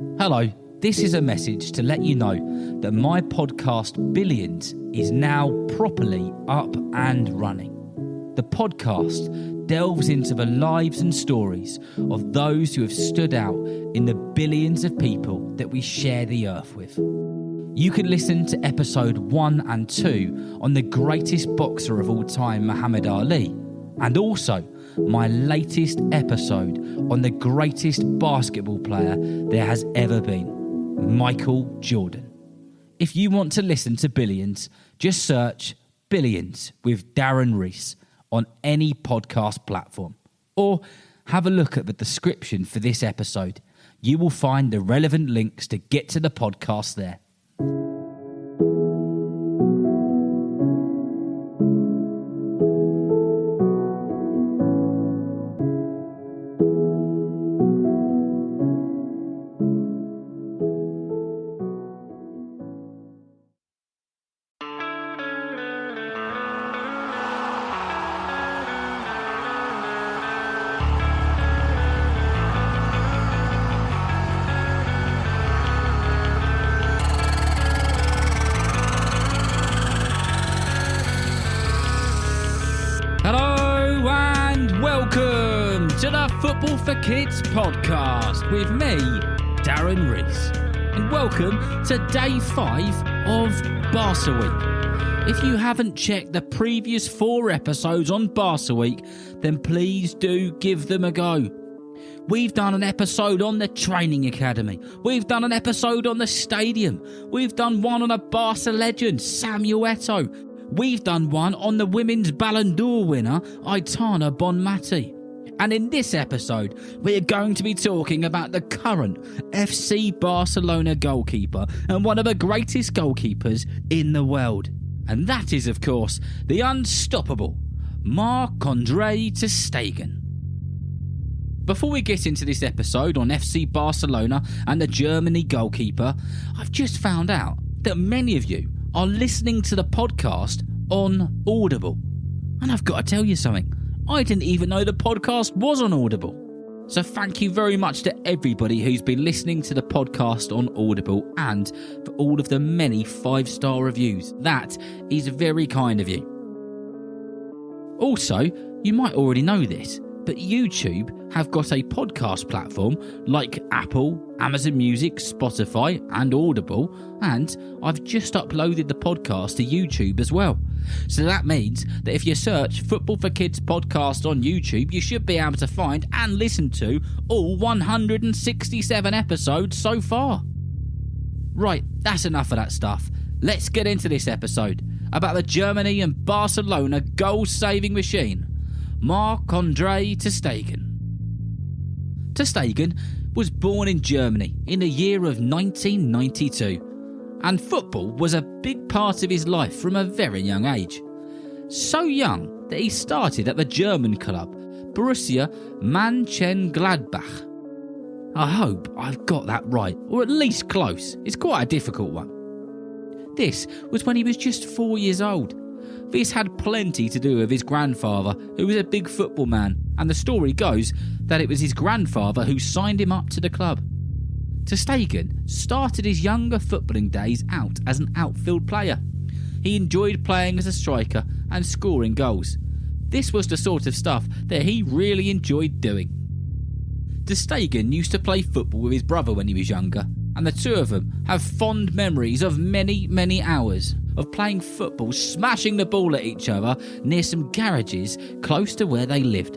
Hello, this is a message to let you know that my podcast Billions is now properly up and running. The podcast delves into the lives and stories of those who have stood out in the billions of people that we share the earth with. You can listen to episode 1 and 2 on the greatest boxer of all time, Muhammad Ali, and also my latest episode on the greatest basketball player there has ever been, Michael Jordan. If you want to listen to Billions, just search Billions with Darren Rees on any podcast platform, or have a look at the description for this episode. You will find the relevant links to get to the podcast there. Welcome to the Football for Kids podcast with me, Darren Rees. And welcome to day 5 of Barca-Week. If you haven't checked the previous 4 episodes on Barca-Week, then please do give them a go. We've done an episode on the training academy. We've done an episode on the stadium. We've done one on a Barca legend, Samuel Eto'o. We've done one on the women's Ballon d'Or winner, Aitana Bonmati. And in this episode, we're going to be talking about the current FC Barcelona goalkeeper and one of the greatest goalkeepers in the world. And that is, of course, the unstoppable Marc-Andre to Stegen. Before we get into this episode on FC Barcelona and the Germany goalkeeper, I've just found out that many of you are listening to the podcast on Audible. And I've got to tell you something. I didn't even know the podcast was on Audible. So thank you very much to everybody who's been listening to the podcast on Audible and for all of the many 5-star reviews. That is very kind of you. Also, you might already know this, but YouTube have got a podcast platform like Apple, Amazon Music, Spotify and Audible, and I've just uploaded the podcast to YouTube as well. So that means that if you search Football for Kids podcast on YouTube, you should be able to find and listen to all 167 episodes so far. Right, that's enough of that stuff. Let's get into this episode about the Germany and Barcelona goal-saving machine, Marc-Andre ter Stegen. Ter Stegen was born in Germany in the year of 1992, and football was a big part of his life from a very young age. So young that he started at the German club Borussia Mönchengladbach. I hope I've got that right, or at least close. It's quite a difficult one. This was when he was just 4 years old. This had plenty to do with his grandfather, who was a big football man, and the story goes that it was his grandfather who signed him up to the club. Ter Stegen started his younger footballing days out as an outfield player. He enjoyed playing as a striker and scoring goals. This was the sort of stuff that he really enjoyed doing. Ter Stegen used to play football with his brother when he was younger, and the two of them have fond memories of many hours of playing football, smashing the ball at each other near some garages close to where they lived.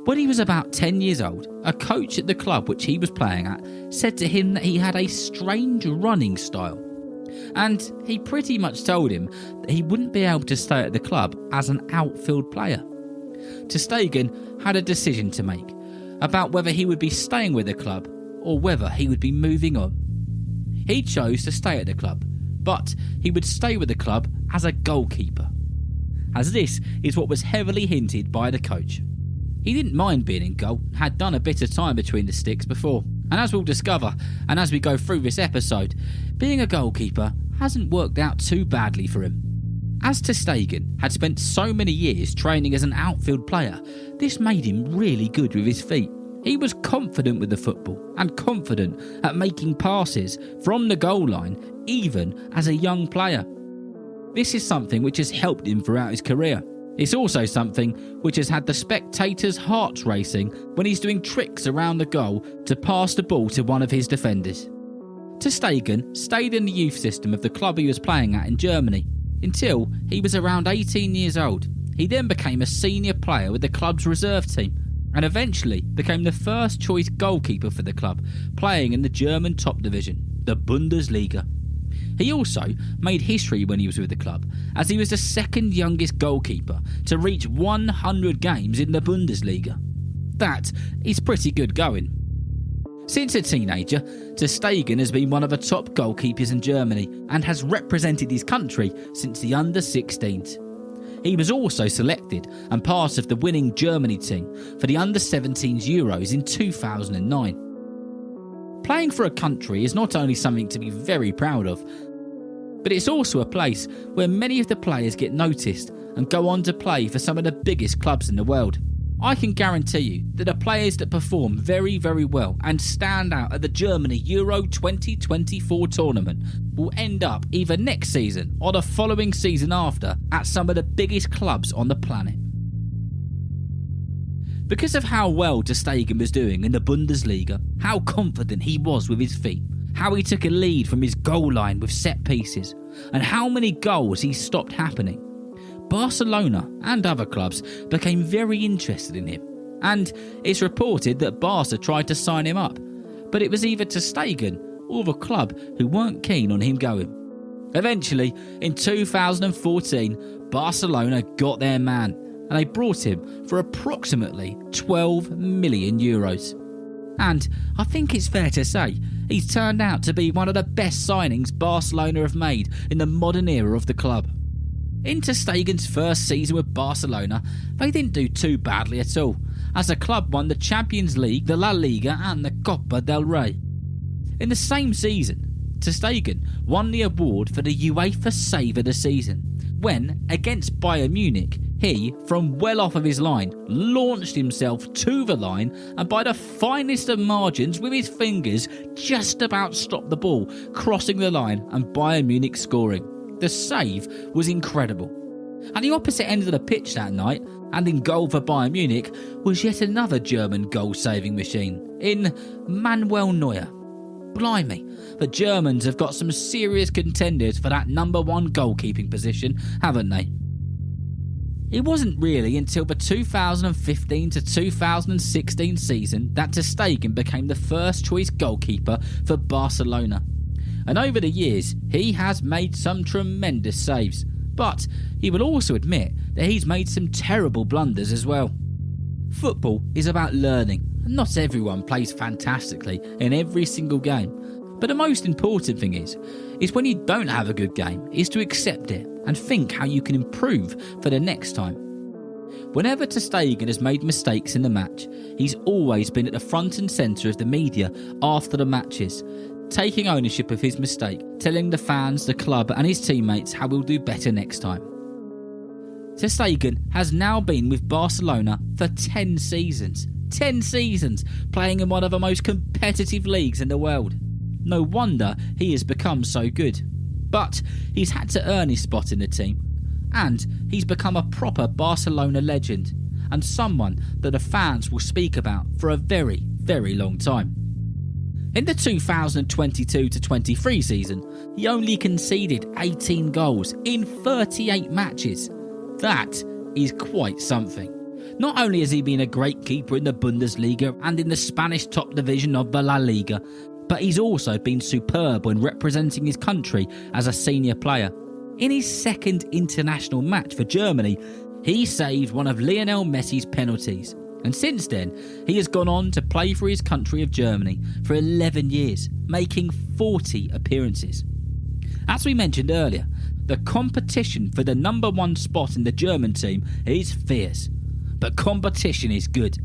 When he was about 10 years old, a coach at the club which he was playing at said to him that he had a strange running style, and he pretty much told him that he wouldn't be able to stay at the club as an outfield player. Ter Stegen had a decision to make about whether he would be staying with the club or whether he would be moving on. He chose to stay at the club, but he would stay with the club as a goalkeeper, as this is what was heavily hinted by the coach. He didn't mind being in goal, had done a bit of time between the sticks before, and as we'll discover, and as we go through this episode, being a goalkeeper hasn't worked out too badly for him. As Ter Stegen had spent so many years training as an outfield player, this made him really good with his feet, He was confident with the football and confident at making passes from the goal line, even as a young player. This is something which has helped him throughout his career. It's also something which has had the spectators' hearts racing when he's doing tricks around the goal to pass the ball to one of his defenders. Ter Stegen stayed in the youth system of the club he was playing at in Germany until he was around 18 years old. He then became a senior player with the club's reserve team and eventually became the first choice goalkeeper for the club, playing in the German top division, the Bundesliga. He also made history when he was with the club, as he was the second youngest goalkeeper to reach 100 games in the Bundesliga. That is pretty good going. Since a teenager, Ter Stegen has been one of the top goalkeepers in Germany and has represented his country since the under-16s. He was also selected and part of the winning Germany team for the under-17s Euros in 2009. Playing for a country is not only something to be very proud of, but it's also a place where many of the players get noticed and go on to play for some of the biggest clubs in the world. I can guarantee you that the players that perform very, very well and stand out at the Germany Euro 2024 tournament will end up either next season or the following season after at some of the biggest clubs on the planet. Because of how well Ter Stegen was doing in the Bundesliga, how confident he was with his feet, how he took a lead from his goal line with set pieces, and how many goals he stopped happening, Barcelona and other clubs became very interested in him, and it's reported that Barca tried to sign him up, but it was either Ter Stegen or the club who weren't keen on him going. Eventually, in 2014, Barcelona got their man, and they brought him for approximately 12 million euros. And I think it's fair to say he's turned out to be one of the best signings Barcelona have made in the modern era of the club. In Ter Stegen's first season with Barcelona, they didn't do too badly at all, as the club won the Champions League, the La Liga and the Copa del Rey. In the same season, Ter Stegen won the award for the UEFA Save of the Season, when, against Bayern Munich, he, from well off of his line, launched himself to the line and by the finest of margins with his fingers just about stopped the ball crossing the line and Bayern Munich scoring. The save was incredible. At the opposite end of the pitch that night, and in goal for Bayern Munich, was yet another German goal-saving machine, in Manuel Neuer. Blimey, the Germans have got some serious contenders for that number one goalkeeping position, haven't they? It wasn't really until the 2015 to 2016 season that Ter Stegen became the first choice goalkeeper for Barcelona. And over the years, he has made some tremendous saves, but he will also admit that he's made some terrible blunders as well. Football is about learning, and not everyone plays fantastically in every single game. But the most important thing is when you don't have a good game, is to accept it and think how you can improve for the next time. Whenever Ter Stegen has made mistakes in the match, he's always been at the front and centre of the media after the matches, taking ownership of his mistake, telling the fans, the club and his teammates how he'll do better next time. Ter Stegen has now been with Barcelona for 10 seasons. 10 seasons playing in one of the most competitive leagues in the world. No wonder he has become so good. But he's had to earn his spot in the team, and he's become a proper Barcelona legend, and someone that the fans will speak about for a very, very long time. In the 2022-23 season, he only conceded 18 goals in 38 matches. That is quite something. Not only has he been a great keeper in the Bundesliga and in the Spanish top division of the La Liga, but he's also been superb when representing his country as a senior player. In his second international match for Germany, he saved one of Lionel Messi's penalties. And since then, he has gone on to play for his country of Germany for 11 years, making 40 appearances. As we mentioned earlier, the competition for the number one spot in the German team is fierce, but competition is good.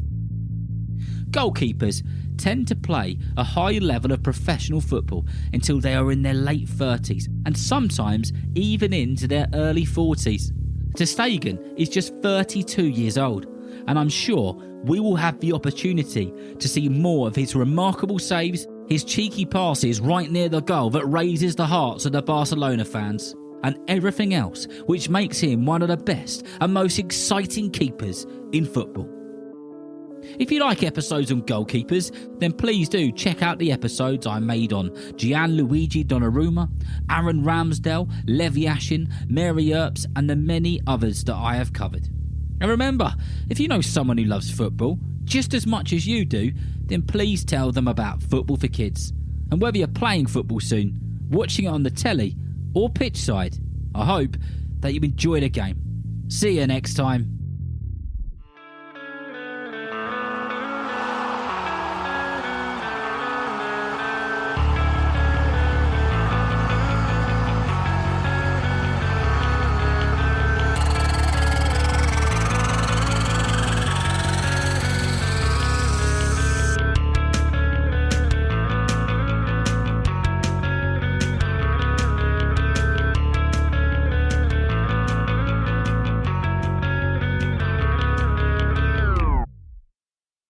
Goalkeepers tend to play a high level of professional football until they are in their late 30s and sometimes even into their early 40s. Ter Stegen is just 32 years old, and I'm sure we will have the opportunity to see more of his remarkable saves, his cheeky passes right near the goal that raises the hearts of the Barcelona fans, and everything else which makes him one of the best and most exciting keepers in football. If you like episodes on goalkeepers, then please do check out the episodes I made on Gianluigi Donnarumma, Aaron Ramsdale, Levi Ashin, Mary Earps, and the many others that I have covered. And remember, if you know someone who loves football just as much as you do, then please tell them about Football for Kids. And whether you're playing football soon, watching it on the telly, or pitch side, I hope that you enjoy the game. See you next time.